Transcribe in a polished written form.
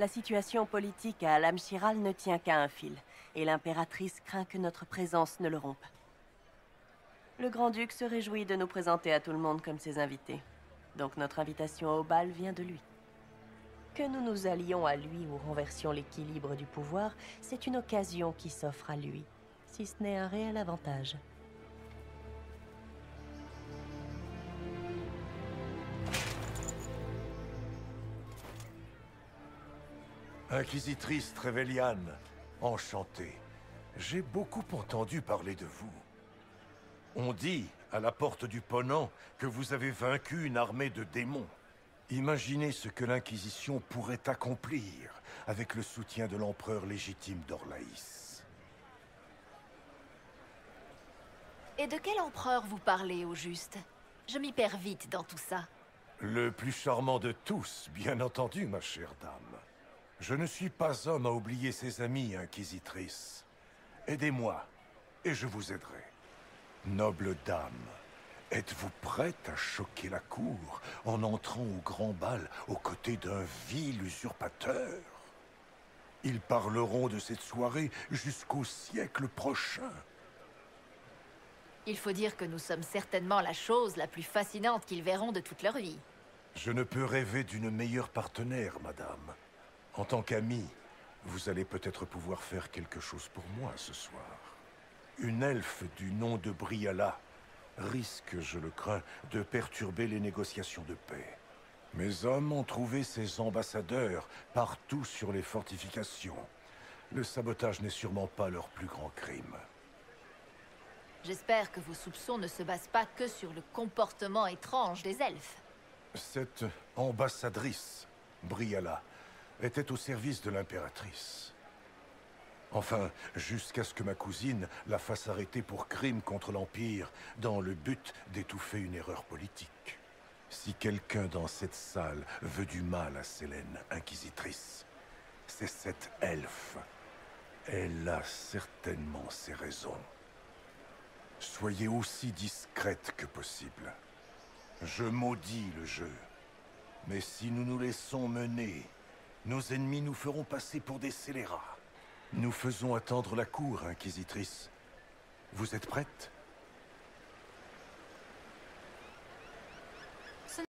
La situation politique à Al-Amshiral ne tient qu'à un fil, et l'impératrice craint que notre présence ne le rompe. Le grand-duc se réjouit de nous présenter à tout le monde comme ses invités. Donc notre invitation au bal vient de lui. Que nous nous allions à lui ou renversions l'équilibre du pouvoir, c'est une occasion qui s'offre à lui, si ce n'est un réel avantage. Inquisitrice Trevelyan, enchantée. J'ai beaucoup entendu parler de vous. On dit, à la porte du Ponant, que vous avez vaincu une armée de démons. Imaginez ce que l'Inquisition pourrait accomplir avec le soutien de l'empereur légitime d'Orlaïs. Et de quel empereur vous parlez, au juste? Je m'y perds vite dans tout ça. Le plus charmant de tous, bien entendu, ma chère dame. Je ne suis pas homme à oublier ses amis, Inquisitrice. Aidez-moi, et je vous aiderai. Noble dame, êtes-vous prête à choquer la cour en entrant au grand bal aux côtés d'un vil usurpateur? Ils parleront de cette soirée jusqu'au siècle prochain. Il faut dire que nous sommes certainement la chose la plus fascinante qu'ils verront de toute leur vie. Je ne peux rêver d'une meilleure partenaire, madame. En tant qu'amie, vous allez peut-être pouvoir faire quelque chose pour moi ce soir. Une elfe du nom de Briala risque, je le crains, de perturber les négociations de paix. Mes hommes ont trouvé ces ambassadeurs partout sur les fortifications. Le sabotage n'est sûrement pas leur plus grand crime. J'espère que vos soupçons ne se basent pas que sur le comportement étrange des elfes. Cette ambassadrice, Briala, était au service de l'impératrice. Enfin, jusqu'à ce que ma cousine la fasse arrêter pour crime contre l'Empire, dans le but d'étouffer une erreur politique. Si quelqu'un dans cette salle veut du mal à Sélène, Inquisitrice, c'est cette elfe. Elle a certainement ses raisons. Soyez aussi discrète que possible. Je maudis le jeu. Mais si nous nous laissons mener, nos ennemis nous feront passer pour des scélérats. Nous faisons attendre la cour, Inquisitrice. Vous êtes prête?